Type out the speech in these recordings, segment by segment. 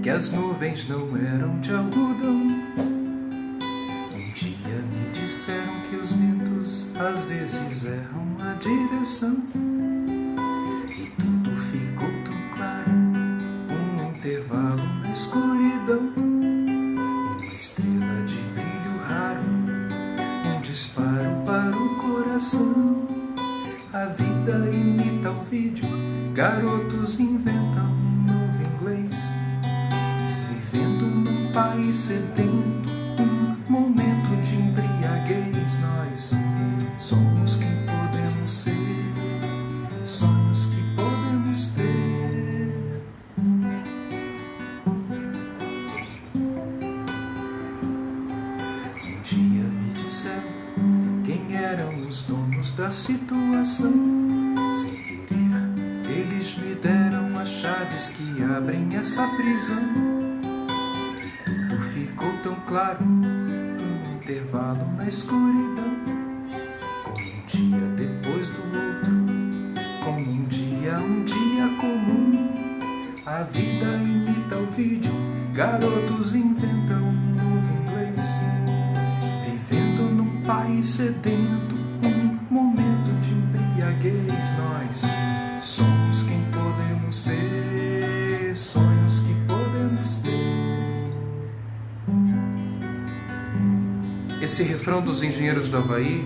que as nuvens não eram de algodão. Um dia me disseram que os ventos às vezes erram a direção. E tudo ficou tão claro, um intervalo na escuridão. Uma estrela de brilho raro, um disparo para o coração. A vida imita o vídeo, garotos inventam um novo inglês. Vivendo num país sedento, um momento de embriaguez. Nós somos quem podemos ser, sonhos que podemos ter. Um dia me disseram quem eram os donos da situação. Sem querer, eles me deram as chaves que abrem essa prisão. E tudo ficou tão claro, um intervalo na escuridão. Como um dia depois do outro, como um dia comum. A vida imita o vídeo, garotos inventam um novo inglês. Vivendo num país sedento, um momento de embriaguez. Nós somos quem podemos ser, sonhos que podemos ter. Esse refrão dos Engenheiros do Havaí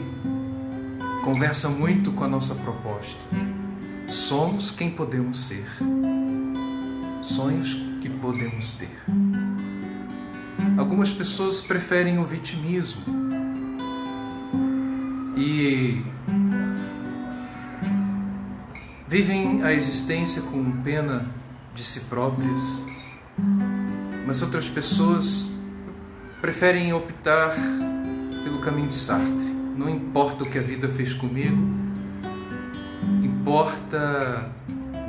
conversa muito com a nossa proposta. Somos quem podemos ser, sonhos que podemos ter. Algumas pessoas preferem o vitimismo e vivem a existência com pena de si próprias, mas outras pessoas preferem optar pelo caminho de Sartre. Não importa o que a vida fez comigo, importa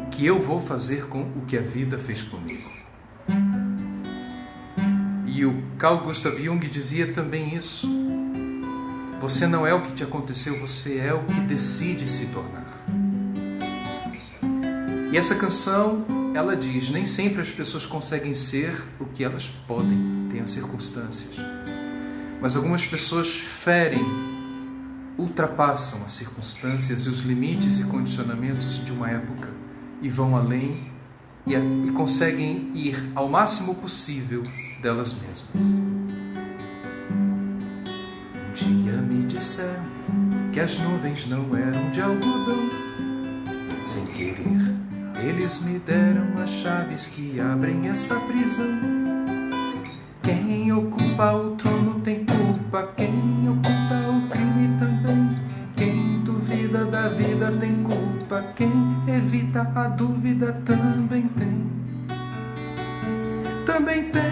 o que eu vou fazer com o que a vida fez comigo. E o Carl Gustav Jung dizia também isso. Você não é o que te aconteceu, você é o que decide se tornar. E essa canção, ela diz, nem sempre as pessoas conseguem ser o que elas podem, tem as circunstâncias. Mas algumas pessoas ferem, ultrapassam as circunstâncias e os limites e condicionamentos de uma época e vão além e conseguem ir ao máximo possível delas mesmas. Um dia me disseram que as nuvens não eram de algodão. Sem querer, eles me deram as chaves que abrem essa prisão. Quem ocupa o trono tem culpa, quem oculta o crime também. Quem duvida da vida tem culpa, quem evita a dúvida também tem. Também tem,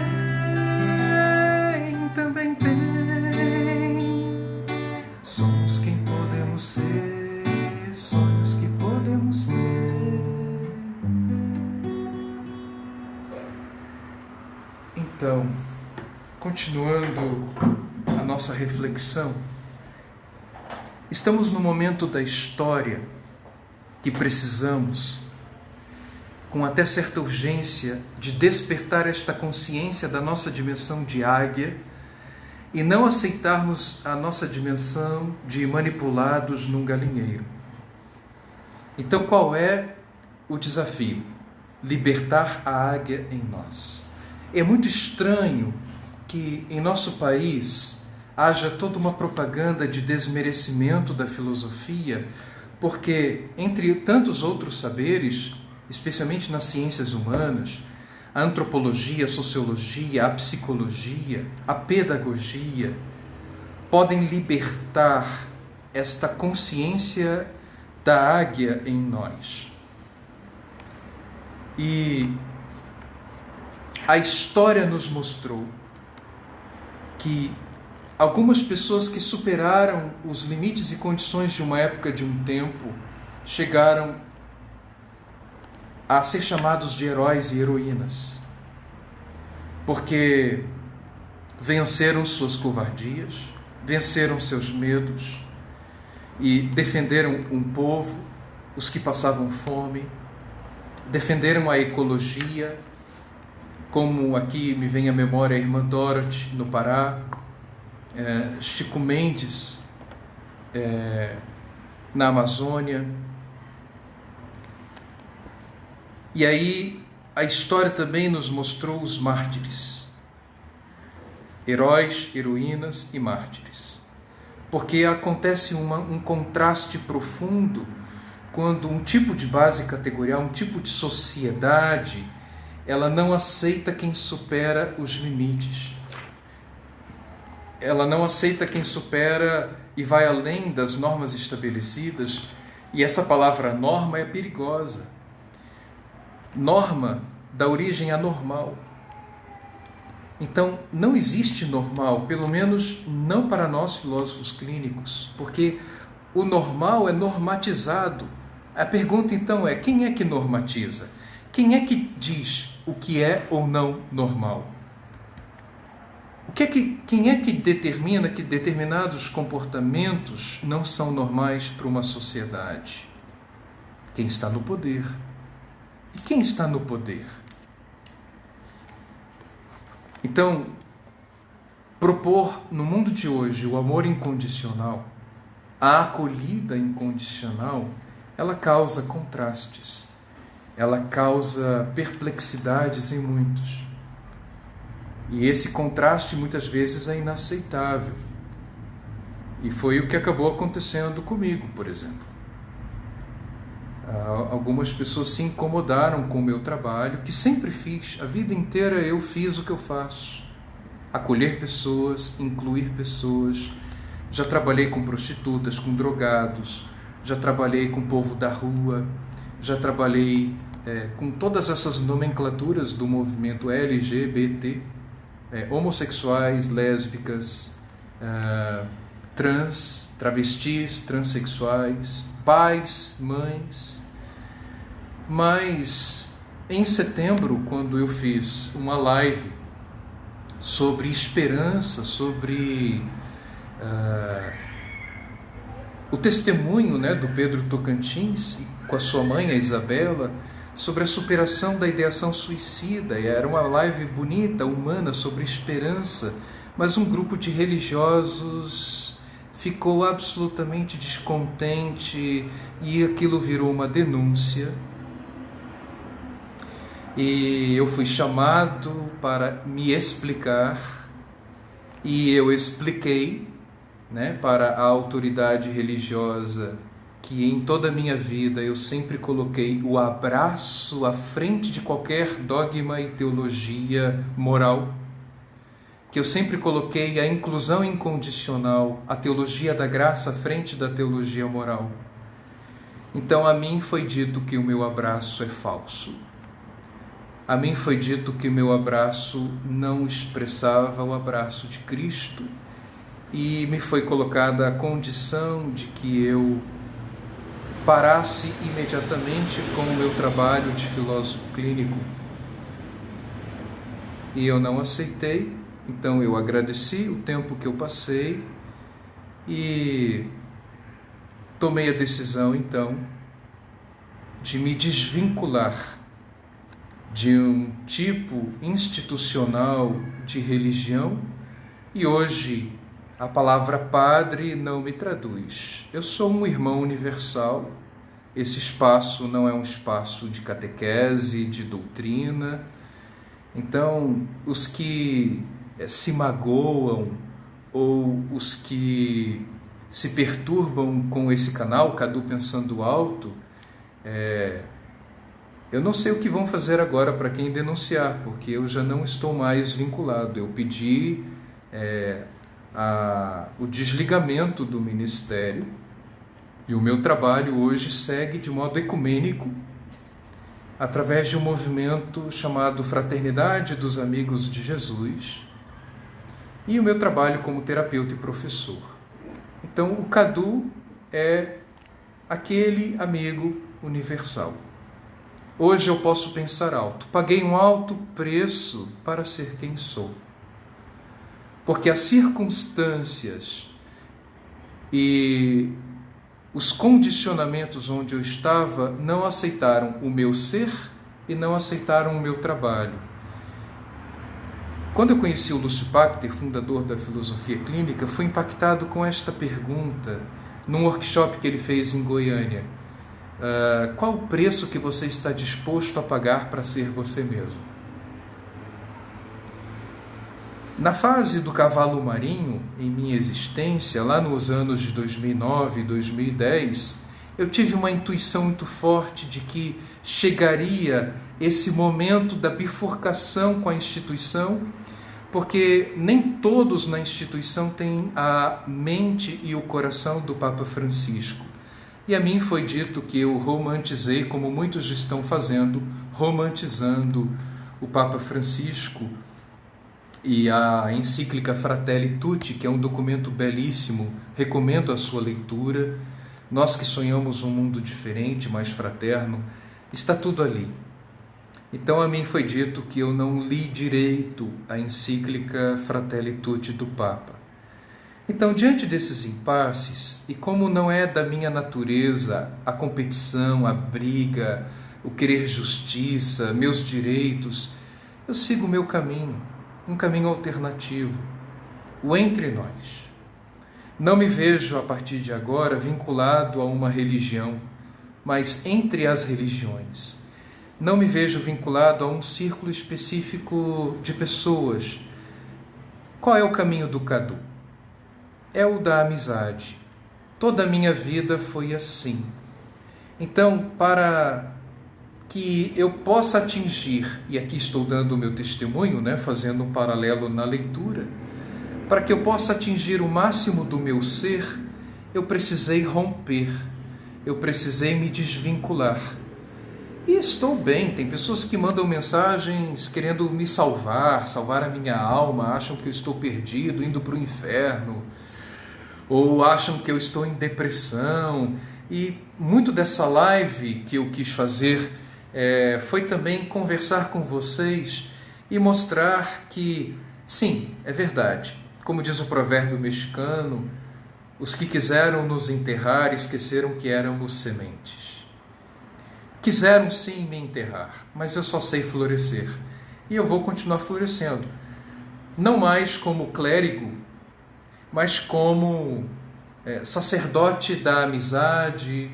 também tem. Somos quem podemos ser, sonhos que podemos ter. Então, continuando a nossa reflexão, estamos no momento da história que precisamos, com até certa urgência, de despertar esta consciência da nossa dimensão de águia e não aceitarmos a nossa dimensão de manipulados num galinheiro. Então, qual é o desafio? Libertar a águia em nós. É muito estranho que em nosso país haja toda uma propaganda de desmerecimento da filosofia, porque, entre tantos outros saberes, especialmente nas ciências humanas, a antropologia, a sociologia, a psicologia, a pedagogia, podem libertar esta consciência da águia em nós. E a história nos mostrou que algumas pessoas que superaram os limites e condições de uma época, de um tempo, chegaram a ser chamados de heróis e heroínas, porque venceram suas covardias, venceram seus medos e defenderam um povo, os que passavam fome, defenderam a ecologia, como aqui me vem à memória a irmã Dorothy, no Pará, Chico Mendes, na Amazônia. E aí a história também nos mostrou os mártires, heróis, heroínas e mártires, porque acontece um contraste profundo quando um tipo de base categorial, um tipo de sociedade, ela não aceita quem supera os limites. Ela não aceita quem supera e vai além das normas estabelecidas, e essa palavra norma é perigosa. Norma dá origem a normal. Então, não existe normal, pelo menos não para nós filósofos clínicos, porque o normal é normatizado. A pergunta então é: quem é que normatiza? Quem é que diz o que é ou não normal? Quem é que determina que determinados comportamentos não são normais para uma sociedade? Quem está no poder. E quem está no poder? Então, propor no mundo de hoje o amor incondicional, a acolhida incondicional, ela causa contrastes, ela causa perplexidades em muitos. E esse contraste muitas vezes é inaceitável. E foi o que acabou acontecendo comigo, por exemplo. Algumas pessoas se incomodaram com o meu trabalho, que sempre fiz, a vida inteira eu fiz o que eu faço. Acolher pessoas, incluir pessoas. Já trabalhei com prostitutas, com drogados, já trabalhei com o povo da rua, já trabalhei com todas essas nomenclaturas do movimento LGBT, homossexuais, lésbicas, trans, travestis, transexuais, pais, mães. Mas em setembro, quando eu fiz uma live sobre esperança, sobre o testemunho do Pedro Tocantins com a sua mãe, a Isabela, sobre a superação da ideação suicida. E era uma live bonita, humana, sobre esperança, mas um grupo de religiosos ficou absolutamente descontente e aquilo virou uma denúncia. E eu fui chamado para me explicar, e eu expliquei para a autoridade religiosa que em toda a minha vida eu sempre coloquei o abraço à frente de qualquer dogma e teologia moral, que eu sempre coloquei a inclusão incondicional, a teologia da graça à frente da teologia moral. Então a mim foi dito que o meu abraço é falso. A mim foi dito que o meu abraço não expressava o abraço de Cristo, e me foi colocada a condição de que eu parasse imediatamente com o meu trabalho de filósofo clínico. E eu não aceitei, então eu agradeci o tempo que eu passei e tomei a decisão, então, de me desvincular de um tipo institucional de religião, e hoje a palavra padre não me traduz. Eu sou um irmão universal. Esse espaço não é um espaço de catequese, de doutrina. Então, os que se magoam ou os que se perturbam com esse canal, Cadu Pensando Alto, eu não sei o que vão fazer agora para quem denunciar, porque eu já não estou mais vinculado. Eu pedi o desligamento do ministério, e o meu trabalho hoje segue de modo ecumênico, através de um movimento chamado Fraternidade dos Amigos de Jesus, e o meu trabalho como terapeuta e professor. Então, o Cadu é aquele amigo universal. Hoje eu posso pensar alto. Paguei um alto preço para ser quem sou. Porque as circunstâncias e os condicionamentos onde eu estava não aceitaram o meu ser e não aceitaram o meu trabalho. Quando eu conheci o Lúcio Pachter, fundador da filosofia clínica, fui impactado com esta pergunta num workshop que ele fez em Goiânia. Qual o preço que você está disposto a pagar para ser você mesmo? Na fase do cavalo marinho, em minha existência, lá nos anos de 2009 e 2010, eu tive uma intuição muito forte de que chegaria esse momento da bifurcação com a instituição, porque nem todos na instituição têm a mente e o coração do Papa Francisco. E a mim foi dito que eu romantizei, como muitos estão fazendo, romantizando o Papa Francisco e a encíclica Fratelli Tutti, que é um documento belíssimo, recomendo a sua leitura. Nós que sonhamos um mundo diferente, mais fraterno, está tudo ali. Então a mim foi dito que eu não li direito a encíclica Fratelli Tutti do Papa. Então, diante desses impasses, e como não é da minha natureza a competição, a briga, o querer justiça, meus direitos, eu sigo o meu caminho, um caminho alternativo, o entre nós. Não me vejo, a partir de agora, vinculado a uma religião, mas entre as religiões. Não me vejo vinculado a um círculo específico de pessoas. Qual é o caminho do Cadu? É o da amizade. Toda a minha vida foi assim. Então, para que eu possa atingir, e aqui estou dando o meu testemunho, fazendo um paralelo na leitura, para que eu possa atingir o máximo do meu ser, eu precisei romper, eu precisei me desvincular. E estou bem, tem pessoas que mandam mensagens querendo me salvar a minha alma, acham que eu estou perdido, indo para o inferno, ou acham que eu estou em depressão. E muito dessa live que eu quis fazer foi também conversar com vocês e mostrar que, sim, é verdade. Como diz o provérbio mexicano, os que quiseram nos enterrar esqueceram que éramos sementes. Quiseram sim me enterrar, mas eu só sei florescer. E eu vou continuar florescendo. Não mais como clérigo, mas como sacerdote da amizade,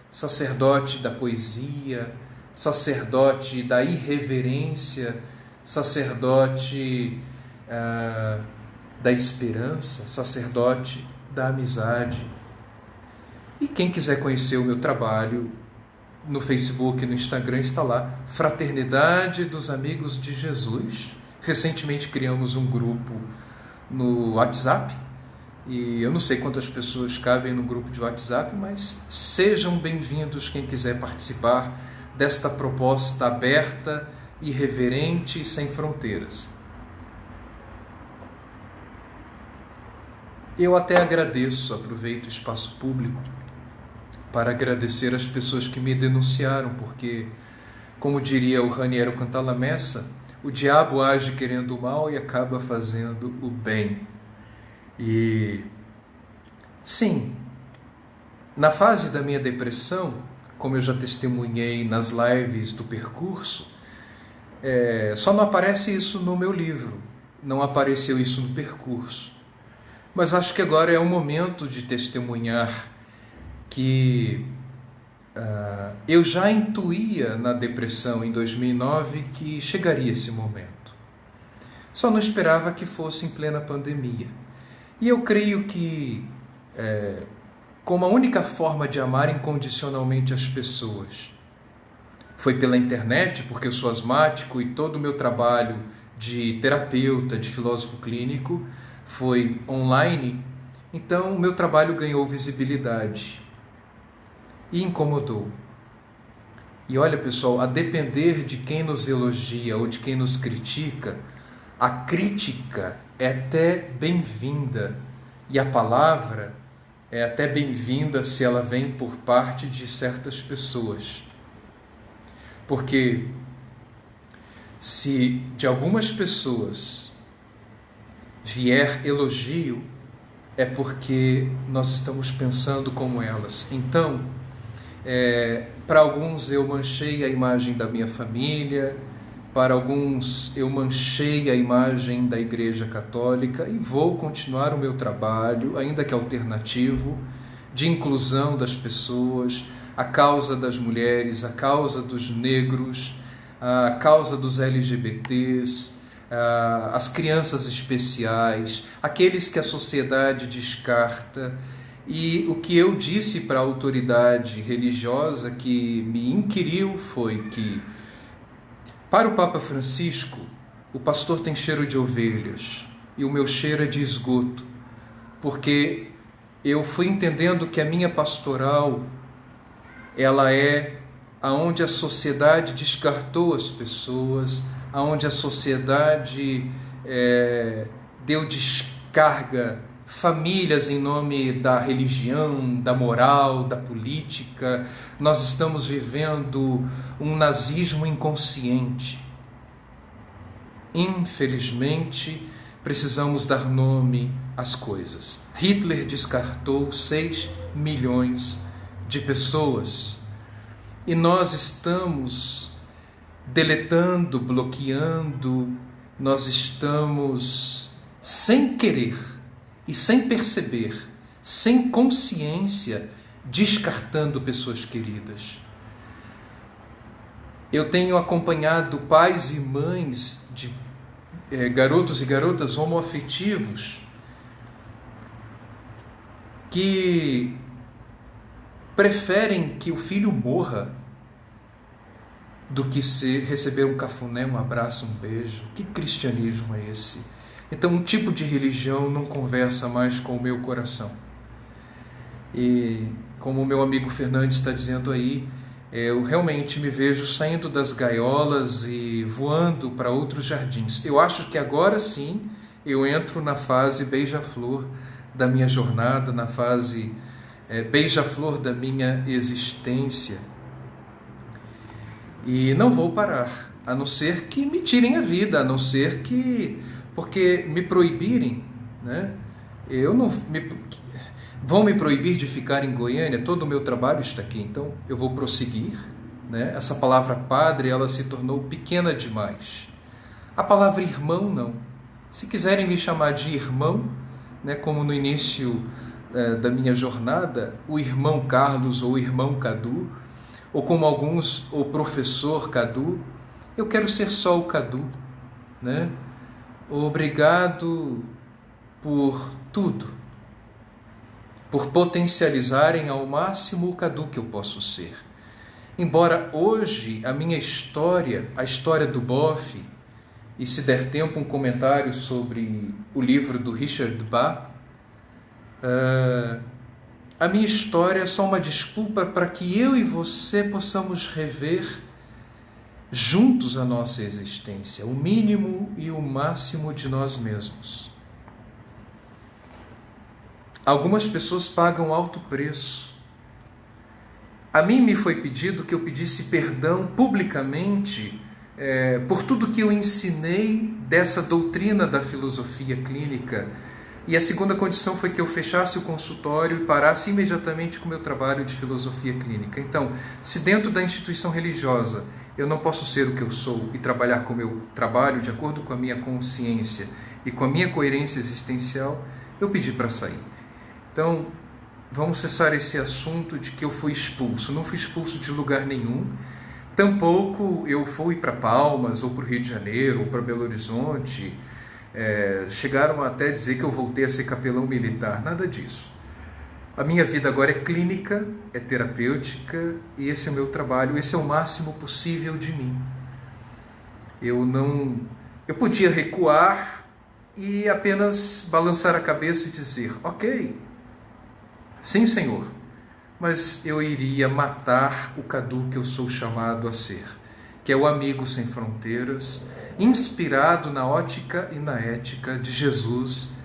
sacerdote da poesia, sacerdote da irreverência, sacerdote da esperança, sacerdote da amizade. E quem quiser conhecer o meu trabalho, no Facebook e no Instagram está lá, Fraternidade dos Amigos de Jesus. Recentemente criamos um grupo no WhatsApp, e eu não sei quantas pessoas cabem no grupo de WhatsApp, mas sejam bem-vindos quem quiser participar desta proposta aberta, irreverente e sem fronteiras. Eu até agradeço, aproveito o espaço público para agradecer as pessoas que me denunciaram, porque, como diria o Raniero Cantalamessa, o diabo age querendo o mal e acaba fazendo o bem. E, sim, na fase da minha depressão, como eu já testemunhei nas lives do percurso, só não aparece isso no meu livro, não apareceu isso no percurso. Mas acho que agora é o momento de testemunhar que eu já intuía na depressão em 2009 que chegaria esse momento. Só não esperava que fosse em plena pandemia. E eu creio que, como a única forma de amar incondicionalmente as pessoas foi pela internet, porque eu sou asmático e todo o meu trabalho de terapeuta, de filósofo clínico, foi online, então o meu trabalho ganhou visibilidade. E incomodou. E olha, pessoal, a depender de quem nos elogia ou de quem nos critica, a crítica é até bem-vinda. E a palavra é até bem-vinda se ela vem por parte de certas pessoas. Porque se de algumas pessoas vier elogio, é porque nós estamos pensando como elas. Então, para alguns eu manchei a imagem da minha família, Para alguns, eu manchei a imagem da Igreja Católica e vou continuar o meu trabalho, ainda que alternativo, de inclusão das pessoas, a causa das mulheres, a causa dos negros, a causa dos LGBTs, as crianças especiais, aqueles que a sociedade descarta. E o que eu disse para a autoridade religiosa que me inquiriu foi que, para o Papa Francisco, o pastor tem cheiro de ovelhas e o meu cheiro é de esgoto, porque eu fui entendendo que a minha pastoral, ela é aonde a sociedade descartou as pessoas, aonde a sociedade deu descarga, famílias em nome da religião, da moral, da política. Nós estamos vivendo um nazismo inconsciente. Infelizmente, precisamos dar nome às coisas. Hitler descartou 6 milhões de pessoas e nós estamos deletando, bloqueando, nós estamos sem querer e sem perceber, sem consciência, descartando pessoas queridas. Eu tenho acompanhado pais e mães de garotos e garotas homoafetivos que preferem que o filho morra do que receber um cafuné, um abraço, um beijo. Que cristianismo é esse? Então, um tipo de religião não conversa mais com o meu coração. E como o meu amigo Fernandes está dizendo aí, eu realmente me vejo saindo das gaiolas e voando para outros jardins. Eu acho que agora sim eu entro na fase beija-flor da minha jornada, na fase beija-flor da minha existência. E não vou parar, a não ser que me tirem a vida, a não ser que... porque me proibirem, né? Vão me proibir de ficar em Goiânia, todo o meu trabalho está aqui, então eu vou prosseguir, né? Essa palavra padre, ela se tornou pequena demais. A palavra irmão, não. Se quiserem me chamar de irmão, né, como no início da minha jornada, o irmão Carlos ou o irmão Cadu, ou como alguns, o professor Cadu, eu quero ser só o Cadu, né? Obrigado por tudo, por potencializarem ao máximo o Cadu que eu posso ser. Embora hoje a minha história, a história do Boff, e se der tempo um comentário sobre o livro do Richard Bach, a minha história é só uma desculpa para que eu e você possamos rever juntos a nossa existência, o mínimo e o máximo de nós mesmos. Algumas pessoas pagam alto preço. A mim me foi pedido que eu pedisse perdão publicamente por tudo que eu ensinei dessa doutrina da filosofia clínica. E a segunda condição foi que eu fechasse o consultório e parasse imediatamente com o meu trabalho de filosofia clínica. Então, se dentro da instituição religiosa eu não posso ser o que eu sou e trabalhar com o meu trabalho de acordo com a minha consciência e com a minha coerência existencial, eu pedi para sair. Então, vamos cessar esse assunto de que eu fui expulso. Não fui expulso de lugar nenhum. Tampouco eu fui para Palmas, ou para o Rio de Janeiro, ou para Belo Horizonte. Chegaram até dizer que eu voltei a ser capelão militar. Nada disso. A minha vida agora é clínica, é terapêutica, e esse é o meu trabalho, esse é o máximo possível de mim. Eu podia recuar e apenas balançar a cabeça e dizer, ok, sim, Senhor, mas eu iria matar o Cadu que eu sou chamado a ser, que é o amigo sem fronteiras, inspirado na ótica e na ética de Jesus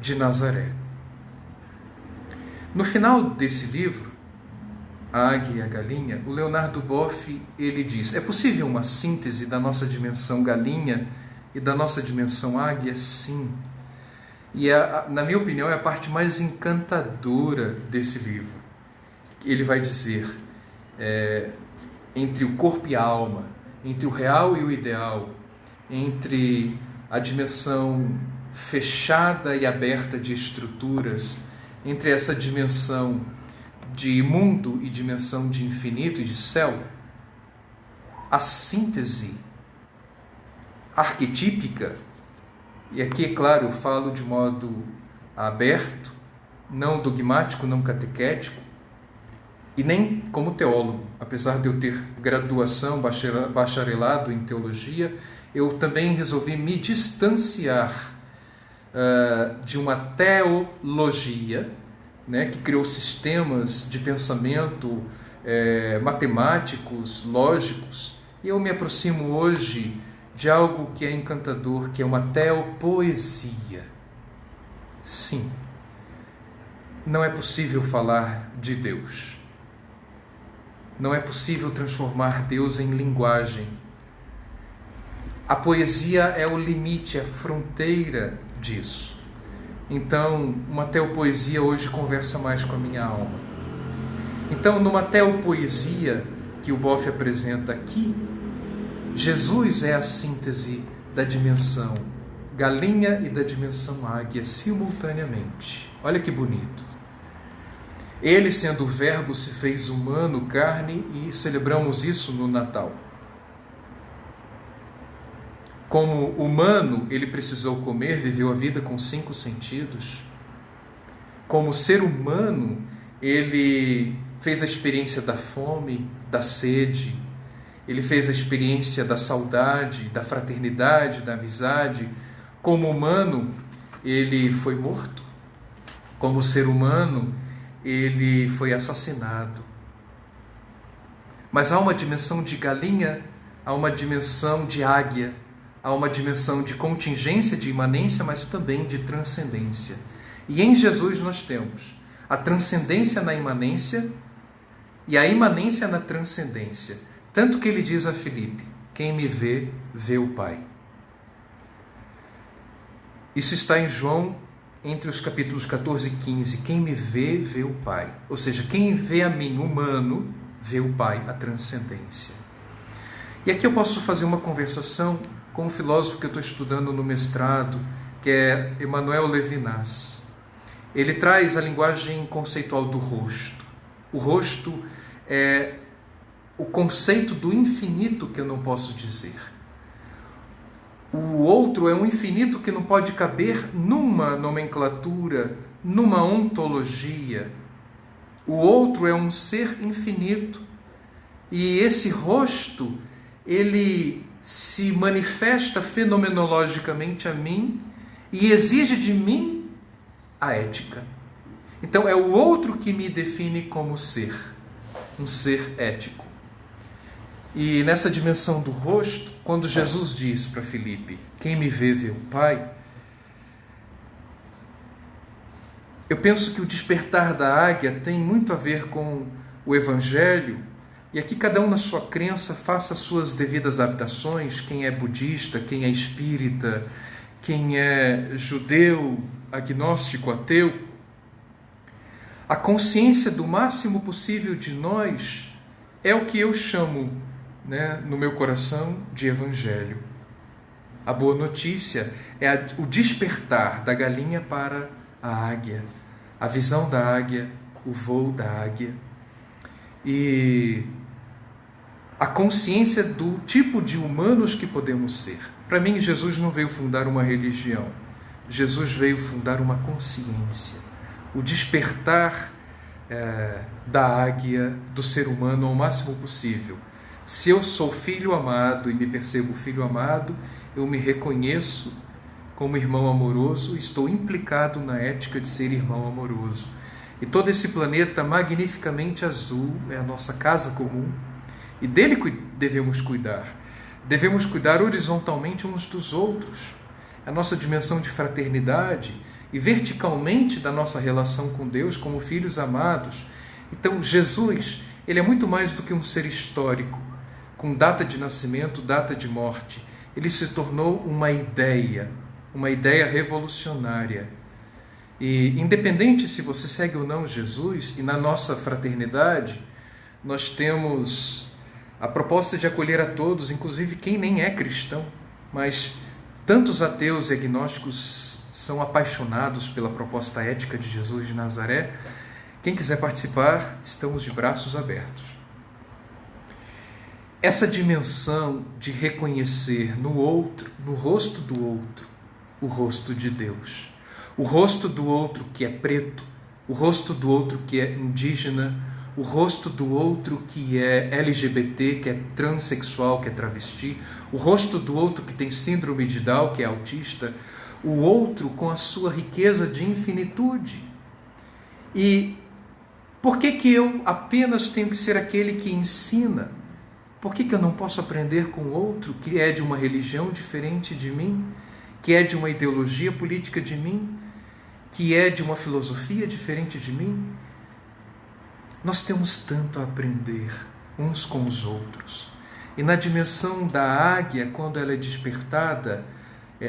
de Nazaré. No final desse livro, A Águia e a Galinha, o Leonardo Boff, ele diz, é possível uma síntese da nossa dimensão galinha e da nossa dimensão águia? Sim. E, na minha opinião, é a parte mais encantadora desse livro. Ele vai dizer, entre o corpo e a alma, entre o real e o ideal, entre a dimensão fechada e aberta de estruturas, entre essa dimensão de mundo e dimensão de infinito e de céu, a síntese arquetípica, e aqui, é claro, eu falo de modo aberto, não dogmático, não catequético, e nem como teólogo. Apesar de eu ter graduação, bacharelado em teologia, eu também resolvi me distanciar de uma teologia, né, que criou sistemas de pensamento matemáticos, lógicos, e eu me aproximo hoje de algo que é encantador, que é uma teopoesia. Sim, não é possível falar de Deus. Não é possível transformar Deus em linguagem. A poesia é o limite, a fronteira disso. Então, uma teopoesia hoje conversa mais com a minha alma. Então, numa teopoesia que o Boff apresenta aqui, Jesus é a síntese da dimensão galinha e da dimensão águia simultaneamente. Olha que bonito. Ele, sendo o Verbo, se fez humano, carne, e celebramos isso no Natal. Como humano, ele precisou comer, viveu a vida com 5 sentidos. Como ser humano, ele fez a experiência da fome, da sede, ele fez a experiência da saudade, da fraternidade, da amizade. Como humano, ele foi morto. Como ser humano, ele foi assassinado. Mas há uma dimensão de galinha, há uma dimensão de águia, há uma dimensão de contingência, de imanência, mas também de transcendência. E em Jesus nós temos a transcendência na imanência e a imanência na transcendência. Tanto que ele diz a Filipe: quem me vê, vê o Pai. Isso está em João, entre os capítulos 14 e 15. Quem me vê, vê o Pai. Ou seja, quem vê a mim, humano, vê o Pai, a transcendência. E aqui eu posso fazer uma conversação com um filósofo que eu estou estudando no mestrado, que é Emmanuel Levinas. Ele traz a linguagem conceitual do rosto. O rosto é o conceito do infinito que eu não posso dizer. O outro é um infinito que não pode caber numa nomenclatura, numa ontologia. O outro é um ser infinito. E esse rosto, ele se manifesta fenomenologicamente a mim e exige de mim a ética. Então é o outro que me define como ser, um ser ético. E nessa dimensão do rosto, quando Jesus diz para Filipe: quem me vê, vê o Pai, eu penso que o despertar da águia tem muito a ver com o Evangelho. E aqui cada um na sua crença faça suas devidas adaptações, quem é budista, quem é espírita, quem é judeu, agnóstico, ateu. A consciência do máximo possível de nós é o que eu chamo, no meu coração, de Evangelho. A boa notícia é o despertar da galinha para a águia, a visão da águia, o voo da águia. E a consciência do tipo de humanos que podemos ser. Para mim, Jesus não veio fundar uma religião. Jesus veio fundar uma consciência. O despertar da águia, do ser humano ao máximo possível. Se eu sou filho amado e me percebo filho amado, eu me reconheço como irmão amoroso, estou implicado na ética de ser irmão amoroso. E todo esse planeta magnificamente azul é a nossa casa comum, e dele devemos cuidar. Devemos cuidar horizontalmente uns dos outros, a nossa dimensão de fraternidade, e verticalmente da nossa relação com Deus como filhos amados. Então Jesus, ele é muito mais do que um ser histórico, com data de nascimento, data de morte. Ele se tornou uma ideia revolucionária. E independente se você segue ou não Jesus, e na nossa fraternidade, nós temos A proposta de acolher a todos, inclusive quem nem é cristão, mas tantos ateus e agnósticos são apaixonados pela proposta ética de Jesus de Nazaré. Quem quiser participar, estamos de braços abertos. Essa dimensão de reconhecer no outro, no rosto do outro, o rosto de Deus. O rosto do outro que é preto, o rosto do outro que é indígena, o rosto do outro que é LGBT, que é transexual, que é travesti, o rosto do outro que tem síndrome de Down, que é autista, o outro com a sua riqueza de infinitude. E por que eu apenas tenho que ser aquele que ensina? Por que eu não posso aprender com o outro que é de uma religião diferente de mim, que é de uma ideologia política de mim, que é de uma filosofia diferente de mim? Nós temos tanto a aprender uns com os outros. E na dimensão da águia, quando ela é despertada,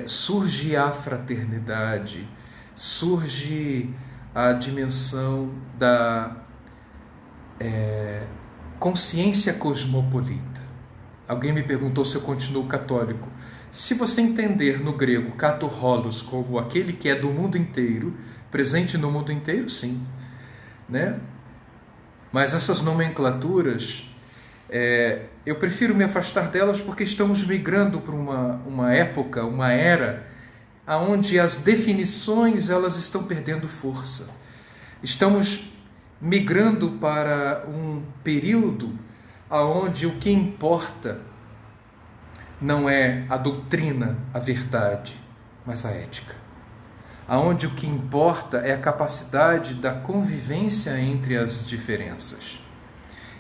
surge a fraternidade, surge a dimensão da consciência cosmopolita. Alguém me perguntou se eu continuo católico. Se você entender no grego katorholos como aquele que é do mundo inteiro, presente no mundo inteiro, sim, né? Mas essas nomenclaturas, eu prefiro me afastar delas porque estamos migrando para uma época, uma era, onde as definições elas estão perdendo força. Estamos migrando para um período onde o que importa não é a doutrina, a verdade, mas a ética. Onde o que importa é a capacidade da convivência entre as diferenças.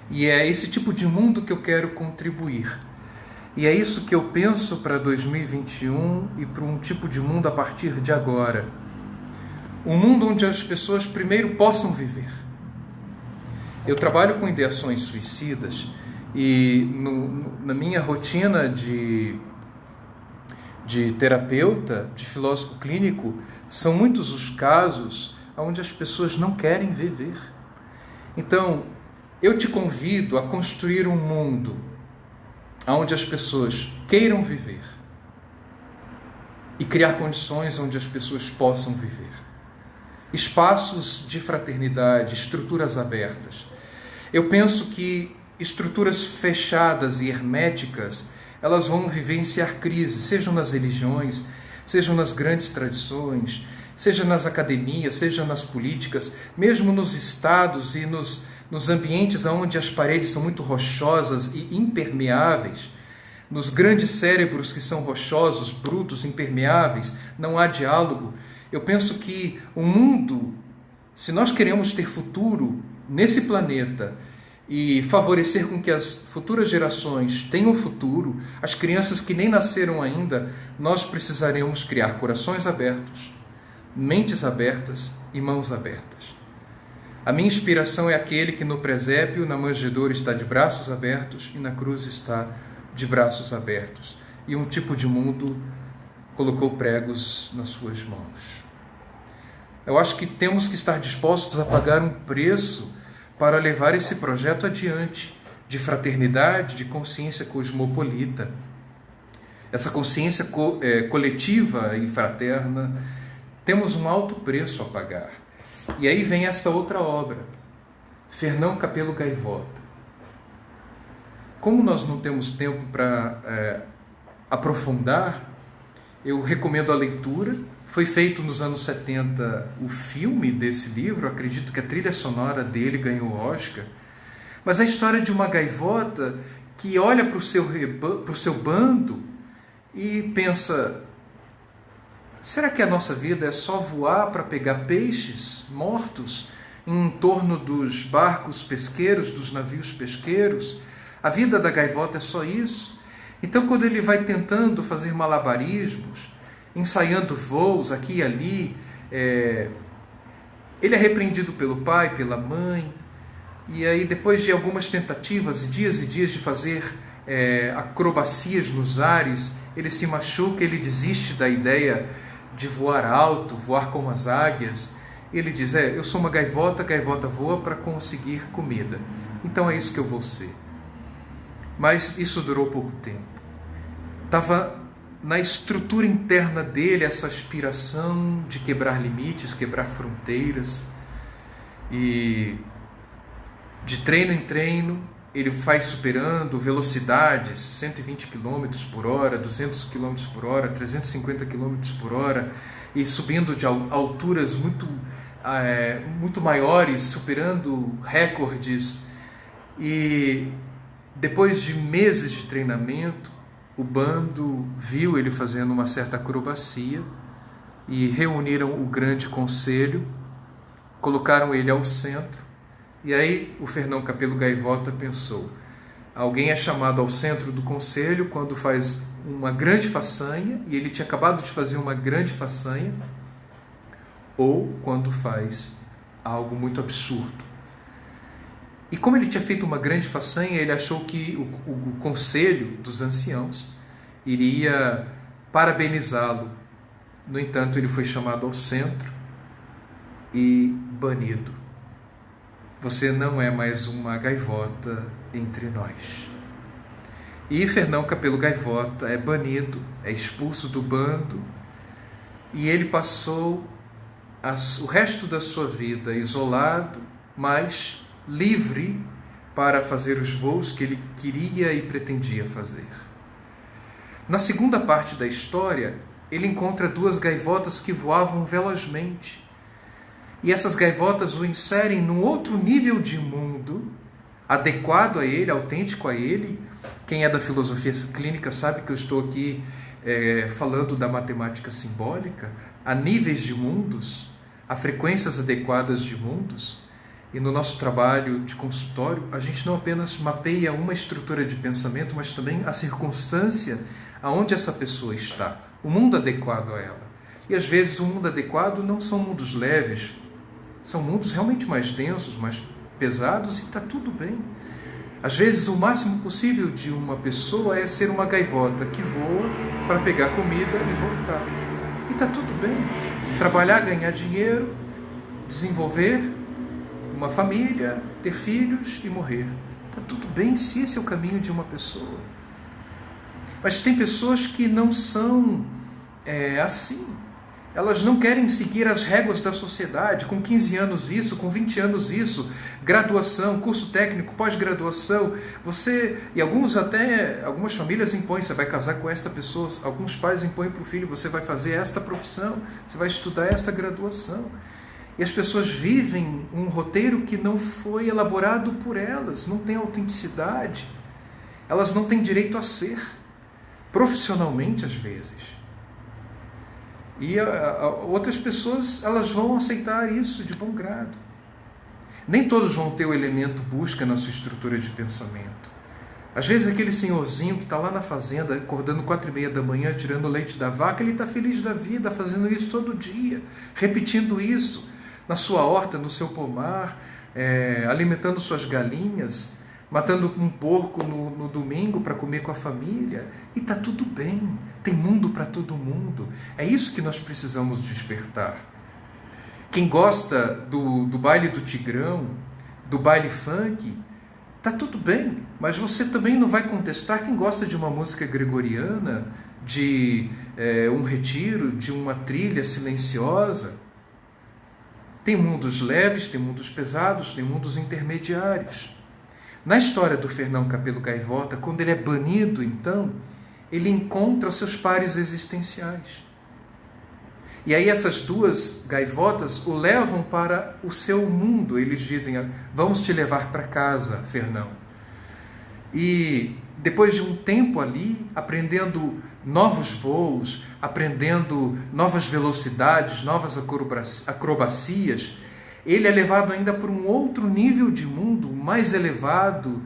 E é esse tipo de mundo que eu quero contribuir. E é isso que eu penso para 2021 e para um tipo de mundo a partir de agora. Um mundo onde as pessoas primeiro possam viver. Eu trabalho com ideações suicidas e na minha rotina de terapeuta, de filósofo clínico, são muitos os casos onde as pessoas não querem viver. Então, eu te convido a construir um mundo onde as pessoas queiram viver e criar condições onde as pessoas possam viver. Espaços de fraternidade, estruturas abertas. Eu penso que estruturas fechadas e herméticas, elas vão vivenciar crises, sejam nas religiões, sejam nas grandes tradições, seja nas academias, seja nas políticas, mesmo nos estados e nos ambientes onde as paredes são muito rochosas e impermeáveis, nos grandes cérebros que são rochosos, brutos, impermeáveis, não há diálogo. Eu penso que o mundo, se nós queremos ter futuro nesse planeta e favorecer com que as futuras gerações tenham futuro, as crianças que nem nasceram ainda, nós precisaremos criar corações abertos, mentes abertas e mãos abertas. A minha inspiração é aquele que no presépio, na manjedoura, está de braços abertos e na cruz está de braços abertos. E um tipo de mundo colocou pregos nas suas mãos. Eu acho que temos que estar dispostos a pagar um preço para levar esse projeto adiante, de fraternidade, de consciência cosmopolita. Essa consciência coletiva e fraterna, temos um alto preço a pagar. E aí vem esta outra obra, Fernão Capelo Gaivota. Como nós não temos tempo para aprofundar, eu recomendo a leitura. Foi feito nos anos 70 o filme desse livro, acredito que a trilha sonora dele ganhou o Oscar. Mas a história de uma gaivota que olha para o seu bando e pensa: será que a nossa vida é só voar para pegar peixes mortos em torno dos barcos pesqueiros, dos navios pesqueiros? A vida da gaivota é só isso? Então, quando ele vai tentando fazer malabarismos, ensaiando voos aqui e ali, ele é repreendido pelo pai, pela mãe, e aí depois de algumas tentativas e dias de fazer acrobacias nos ares, ele se machuca, ele desiste da ideia de voar alto, voar como as águias. Ele diz: eu sou uma gaivota, a gaivota voa para conseguir comida, então é isso que eu vou ser. Mas isso durou pouco tempo. Estava na estrutura interna dele essa aspiração de quebrar limites, quebrar fronteiras. E de treino em treino, ele vai superando velocidades, 120 km por hora, 200 km por hora, 350 km por hora, e subindo de alturas muito maiores, superando recordes. E depois de meses de treinamento, o bando viu ele fazendo uma certa acrobacia e reuniram o grande conselho, colocaram ele ao centro. E aí o Fernão Capelo Gaivota pensou: alguém é chamado ao centro do conselho quando faz uma grande façanha, e ele tinha acabado de fazer uma grande façanha, ou quando faz algo muito absurdo. E como ele tinha feito uma grande façanha, ele achou que o conselho dos anciãos iria parabenizá-lo. No entanto, ele foi chamado ao centro e banido. Você não é mais uma gaivota entre nós. E Fernão Capelo Gaivota é banido, é expulso do bando, e ele passou o resto da sua vida isolado, mas livre para fazer os voos que ele queria e pretendia fazer. Na segunda parte da história, ele encontra duas gaivotas que voavam velozmente. E essas gaivotas o inserem num outro nível de mundo, adequado a ele, autêntico a ele. Quem é da filosofia clínica sabe que eu estou aqui falando da matemática simbólica, a níveis de mundos, a frequências adequadas de mundos. E no nosso trabalho de consultório, a gente não apenas mapeia uma estrutura de pensamento, mas também a circunstância aonde essa pessoa está, o mundo adequado a ela. E às vezes o mundo adequado não são mundos leves, são mundos realmente mais densos, mais pesados, e está tudo bem. Às vezes o máximo possível de uma pessoa é ser uma gaivota que voa para pegar comida e voltar. E está tudo bem. Trabalhar, ganhar dinheiro, desenvolver uma família, ter filhos e morrer. Está tudo bem se esse é o caminho de uma pessoa. Mas tem pessoas que não são assim. Elas não querem seguir as réguas da sociedade. Com 15 anos isso, com 20 anos isso, graduação, curso técnico, pós-graduação. E algumas famílias impõem: você vai casar com esta pessoa. Alguns pais impõem para o filho: você vai fazer esta profissão, você vai estudar esta graduação. E as pessoas vivem um roteiro que não foi elaborado por elas, não tem autenticidade. Elas não têm direito a ser, profissionalmente às vezes. E outras pessoas, elas vão aceitar isso de bom grado. Nem todos vão ter o elemento busca na sua estrutura de pensamento. Às vezes aquele senhorzinho que está lá na fazenda, acordando 4h30 da manhã, tirando o leite da vaca, ele está feliz da vida, fazendo isso todo dia, repetindo isso na sua horta, no seu pomar, alimentando suas galinhas, matando um porco no domingo para comer com a família, e está tudo bem, tem mundo para todo mundo. É isso que nós precisamos despertar. Quem gosta do baile do Tigrão, do baile funk, está tudo bem, mas você também não vai contestar quem gosta de uma música gregoriana, de um retiro, de uma trilha silenciosa. Tem mundos leves, tem mundos pesados, tem mundos intermediários. Na história do Fernão Capelo Gaivota, quando ele é banido, então, ele encontra os seus pares existenciais. E aí essas duas gaivotas o levam para o seu mundo. Eles dizem: vamos te levar para casa, Fernão. E depois de um tempo ali, aprendendo novos voos, aprendendo novas velocidades, novas acrobacias, ele é levado ainda para um outro nível de mundo, mais elevado,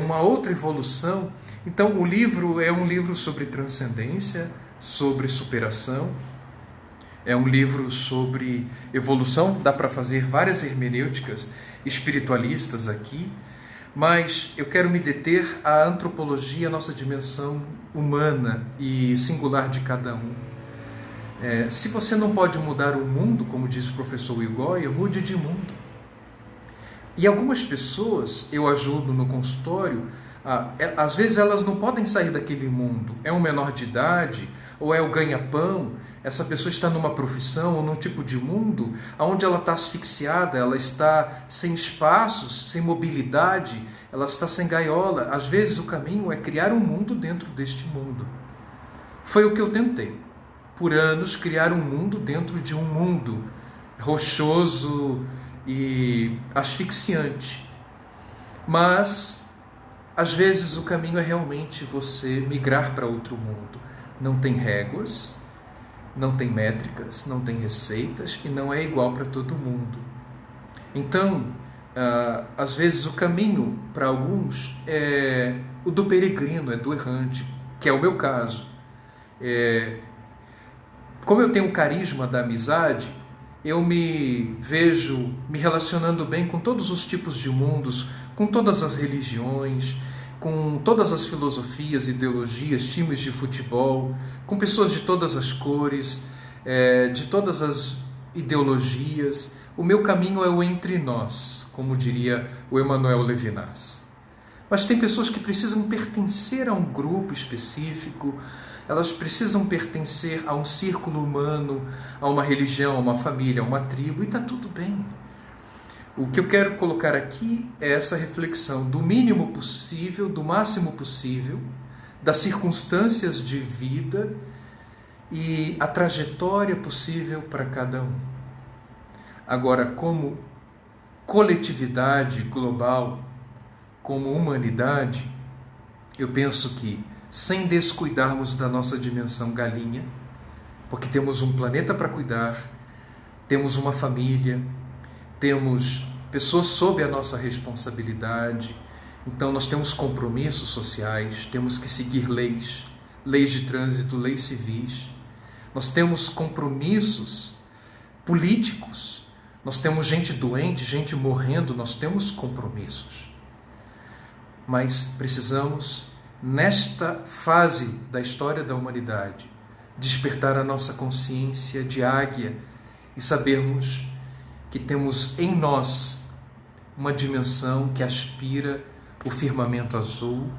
uma outra evolução. Então o livro é um livro sobre transcendência, sobre superação, é um livro sobre evolução. Dá para fazer várias hermenêuticas espiritualistas aqui, mas eu quero me deter à antropologia, a nossa dimensão humana e singular de cada um. Se você não pode mudar o mundo, como diz o professor Will Goya, mude de mundo. E algumas pessoas eu ajudo no consultório Às vezes elas não podem sair daquele mundo. É um menor de idade, ou é o ganha-pão. Essa pessoa está numa profissão ou num tipo de mundo onde ela está asfixiada, ela está sem espaços, sem mobilidade, ela está sem gaiola. Às vezes o caminho é criar um mundo dentro deste mundo. Foi o que eu tentei. Por anos, criar um mundo dentro de um mundo rochoso e asfixiante. Mas, às vezes, o caminho é realmente você migrar para outro mundo. Não tem réguas, não tem métricas, não tem receitas e não é igual para todo mundo. Então, às vezes, o caminho para alguns é o do peregrino, é do errante, que é o meu caso. Como eu tenho o carisma da amizade, eu me vejo me relacionando bem com todos os tipos de mundos, com todas as religiões, com todas as filosofias, ideologias, times de futebol, com pessoas de todas as cores, de todas as ideologias. O meu caminho é o entre nós, como diria o Emmanuel Levinas. Mas tem pessoas que precisam pertencer a um grupo específico, elas precisam pertencer a um círculo humano, a uma religião, a uma família, a uma tribo, e está tudo bem. O que eu quero colocar aqui é essa reflexão do mínimo possível, do máximo possível, das circunstâncias de vida e a trajetória possível para cada um. Agora, como coletividade global, como humanidade, eu penso que, sem descuidarmos da nossa dimensão galinha, porque temos um planeta para cuidar, temos uma família, temos pessoas sob a nossa responsabilidade, então nós temos compromissos sociais, temos que seguir leis de trânsito, leis civis, nós temos compromissos políticos, nós temos gente doente, gente morrendo, nós temos compromissos. Mas precisamos, nesta fase da história da humanidade, despertar a nossa consciência de águia e sabermos que temos em nós uma dimensão que aspira o firmamento azul,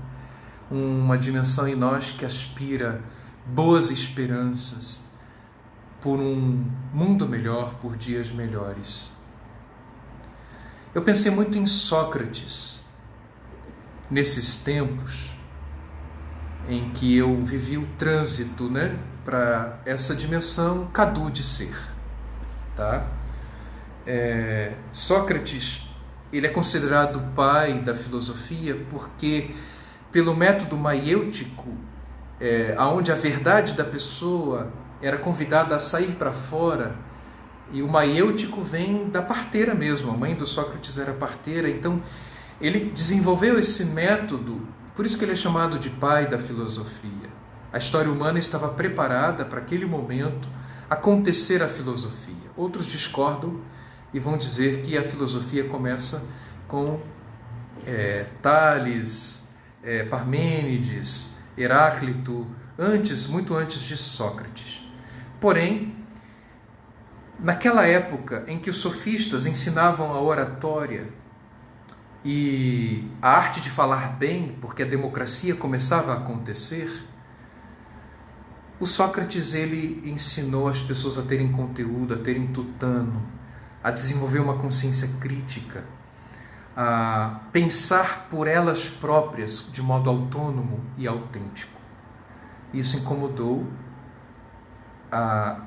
uma dimensão em nós que aspira boas esperanças por um mundo melhor, por dias melhores. Eu pensei muito em Sócrates, nesses tempos em que eu vivi o trânsito, para essa dimensão cadu de ser. Tá? Sócrates, ele é considerado o pai da filosofia porque, pelo método maiêutico, onde a verdade da pessoa era convidada a sair para fora, e o maiêutico vem da parteira mesmo, a mãe do Sócrates era parteira, então ele desenvolveu esse método, por isso que ele é chamado de pai da filosofia. A história humana estava preparada para aquele momento acontecer a filosofia. Outros discordam e vão dizer que a filosofia começa com Tales, Parmênides, Heráclito, muito antes de Sócrates. Porém, naquela época em que os sofistas ensinavam a oratória e a arte de falar bem, porque a democracia começava a acontecer, o Sócrates, ele ensinou as pessoas a terem conteúdo, a terem tutano, a desenvolver uma consciência crítica, a pensar por elas próprias de modo autônomo e autêntico. Isso incomodou a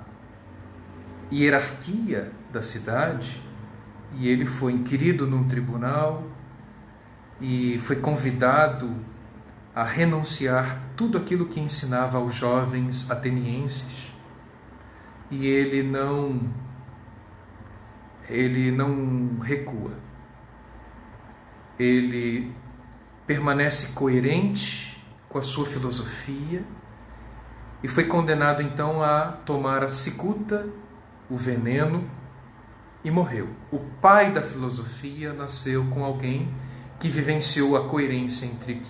hierarquia da cidade e ele foi inquirido num tribunal e foi convidado a renunciar tudo aquilo que ensinava aos jovens atenienses, e ele não recua. Ele permanece coerente com a sua filosofia e foi condenado então a tomar a cicuta, o veneno, e morreu. O pai da filosofia nasceu com alguém que vivenciou a coerência entre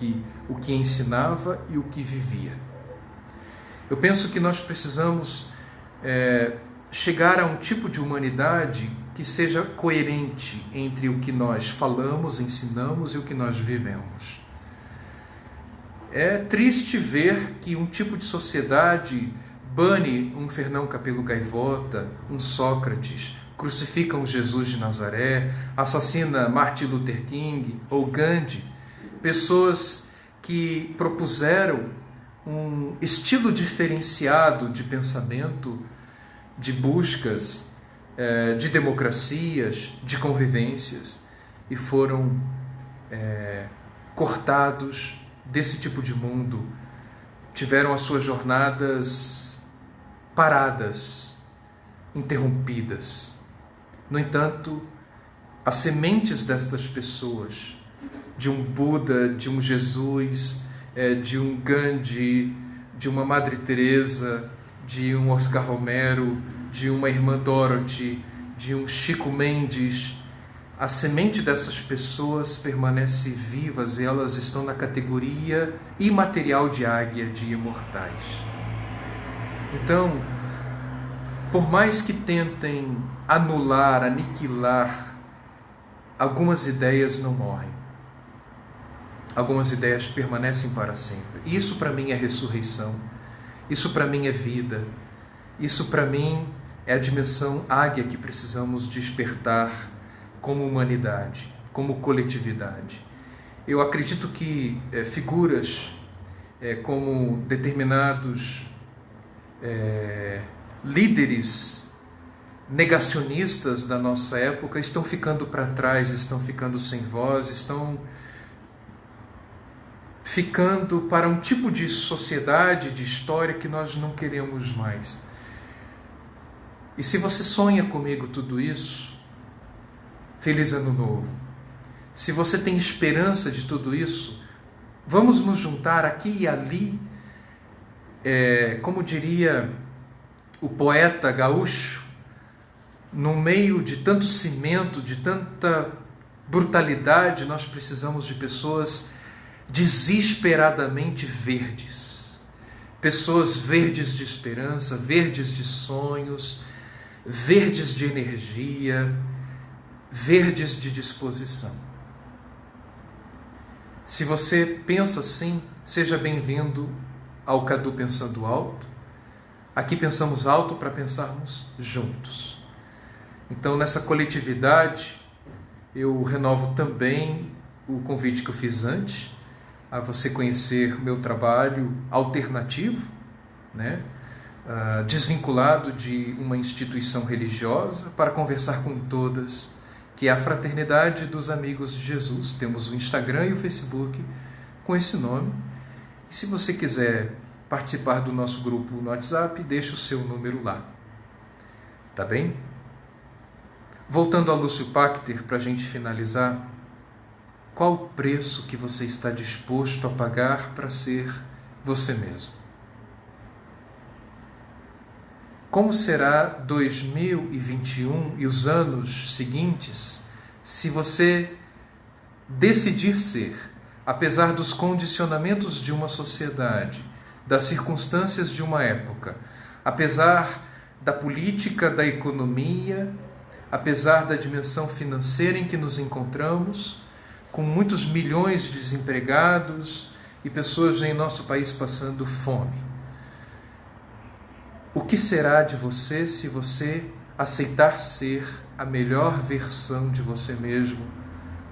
o que ensinava e o que vivia. Eu penso que nós precisamos chegar a um tipo de humanidade que seja coerente entre o que nós falamos, ensinamos e o que nós vivemos. É triste ver que um tipo de sociedade bane um Fernão Capelo Gaivota, um Sócrates, crucifica um Jesus de Nazaré, assassina Martin Luther King ou Gandhi, pessoas que propuseram um estilo diferenciado de pensamento, de buscas, de democracias, de convivências, e foram cortados desse tipo de mundo, tiveram as suas jornadas paradas, interrompidas. No entanto, as sementes destas pessoas, de um Buda, de um Jesus, de um Gandhi, de uma Madre Teresa, de um Oscar Romero, de uma Irmã Dorothy, de um Chico Mendes, a semente dessas pessoas permanece vivas e elas estão na categoria imaterial de águia, de imortais. Então, por mais que tentem anular, aniquilar, algumas ideias não morrem. Algumas ideias permanecem para sempre. Isso para mim é ressurreição. Isso para mim é vida. Isso para mim é a dimensão águia que precisamos despertar como humanidade, como coletividade. Eu acredito que figuras como determinados líderes negacionistas da nossa época estão ficando para trás, estão ficando sem voz, estão ficando para um tipo de sociedade, de história que nós não queremos mais. E se você sonha comigo tudo isso, feliz ano novo. Se você tem esperança de tudo isso, vamos nos juntar aqui e ali, como diria o poeta gaúcho, no meio de tanto cimento, de tanta brutalidade, nós precisamos de pessoas desesperadamente verdes. Pessoas verdes de esperança, verdes de sonhos, verdes de energia, verdes de disposição. Se você pensa assim, seja bem-vindo ao Cadu Pensando Alto. Aqui pensamos alto para pensarmos juntos. Então, nessa coletividade, eu renovo também o convite que eu fiz antes, a você conhecer meu trabalho alternativo, desvinculado de uma instituição religiosa, para conversar com todas, que é a Fraternidade dos Amigos de Jesus. Temos o Instagram e o Facebook com esse nome. E se você quiser participar do nosso grupo no WhatsApp, deixe o seu número lá. Tá bem? Voltando a Lúcio Pachter, para a gente finalizar, qual o preço que você está disposto a pagar para ser você mesmo? Como será 2021 e os anos seguintes se você decidir ser, apesar dos condicionamentos de uma sociedade, das circunstâncias de uma época, apesar da política, da economia, apesar da dimensão financeira em que nos encontramos, com muitos milhões de desempregados e pessoas em nosso país passando fome? O que será de você se você aceitar ser a melhor versão de você mesmo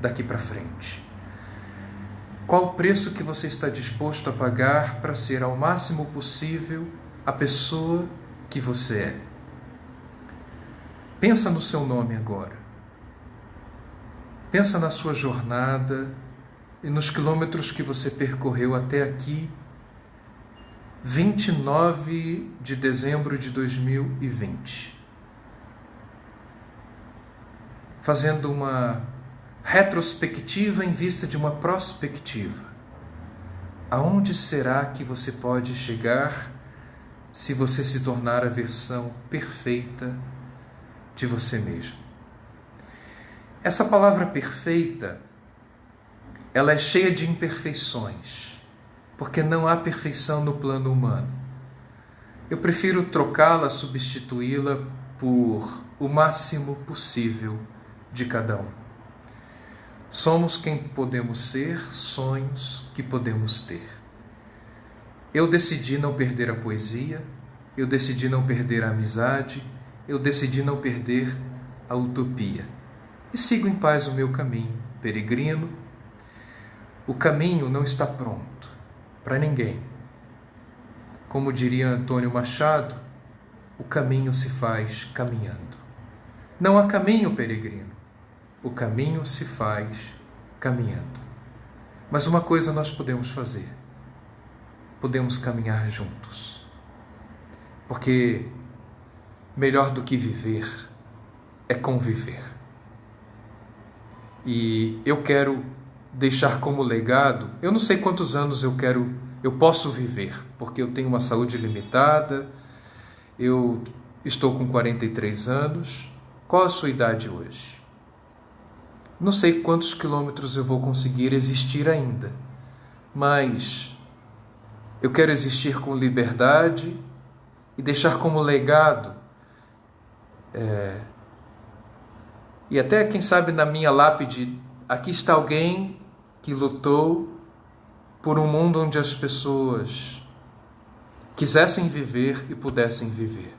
daqui para frente? Qual o preço que você está disposto a pagar para ser ao máximo possível a pessoa que você é? Pensa no seu nome agora. Pensa na sua jornada e nos quilômetros que você percorreu até aqui, 29 de dezembro de 2020. Fazendo uma retrospectiva em vista de uma prospectiva. Aonde será que você pode chegar se você se tornar a versão perfeita de você mesmo? Essa palavra perfeita, ela é cheia de imperfeições, porque não há perfeição no plano humano. Eu prefiro trocá-la, substituí-la por o máximo possível de cada um. Somos quem podemos ser, sonhos que podemos ter. Eu decidi não perder a poesia, eu decidi não perder a amizade, eu decidi não perder a utopia. E sigo em paz o meu caminho, peregrino. O caminho não está pronto para ninguém. Como diria Antônio Machado, o caminho se faz caminhando. Não há caminho, peregrino. O caminho se faz caminhando. Mas uma coisa nós podemos fazer. Podemos caminhar juntos. Porque melhor do que viver é conviver. E eu quero deixar como legado, eu não sei quantos anos eu posso viver, porque eu tenho uma saúde limitada, eu estou com 43 anos. Qual a sua idade hoje? Não sei quantos quilômetros eu vou conseguir existir ainda, mas eu quero existir com liberdade e deixar como legado, e até quem sabe na minha lápide, aqui está alguém que lutou por um mundo onde as pessoas quisessem viver e pudessem viver.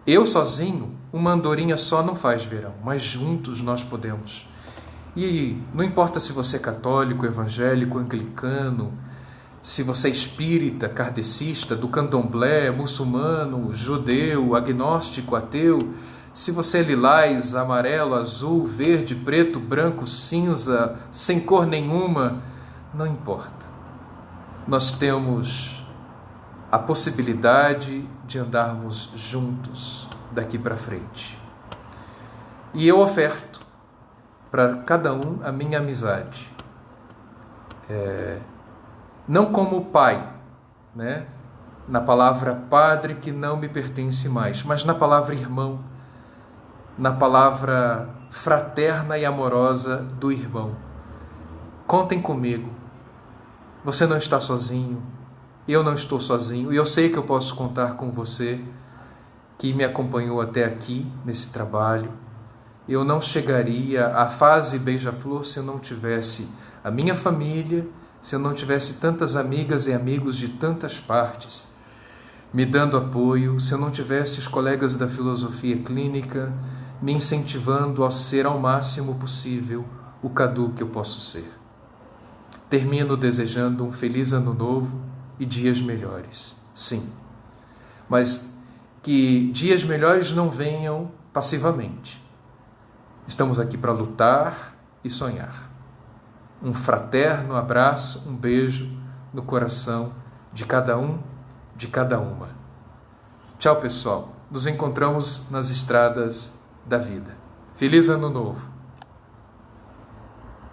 Eu sozinho, uma andorinha só não faz verão, mas juntos nós podemos. E não importa se você é católico, evangélico, anglicano, se você é espírita, kardecista, do candomblé, muçulmano, judeu, agnóstico, ateu, se você é lilás, amarelo, azul, verde, preto, branco, cinza, sem cor nenhuma, não importa. Nós temos a possibilidade de andarmos juntos daqui para frente. E eu oferto para cada um a minha amizade. Não como pai, né? Na palavra padre que não me pertence mais, mas na palavra irmão, na palavra fraterna e amorosa do irmão. Contem comigo. Você não está sozinho. Eu não estou sozinho. E eu sei que eu posso contar com você que me acompanhou até aqui nesse trabalho. Eu não chegaria à fase beija-flor se eu não tivesse a minha família, se eu não tivesse tantas amigas e amigos de tantas partes me dando apoio, se eu não tivesse os colegas da filosofia clínica me incentivando a ser ao máximo possível o Cadu que eu posso ser. Termino desejando um feliz ano novo e dias melhores, sim. Mas que dias melhores não venham passivamente. Estamos aqui para lutar e sonhar. Um fraterno abraço, um beijo no coração de cada um, de cada uma. Tchau, pessoal. Nos encontramos nas estradas da vida. Feliz Ano Novo!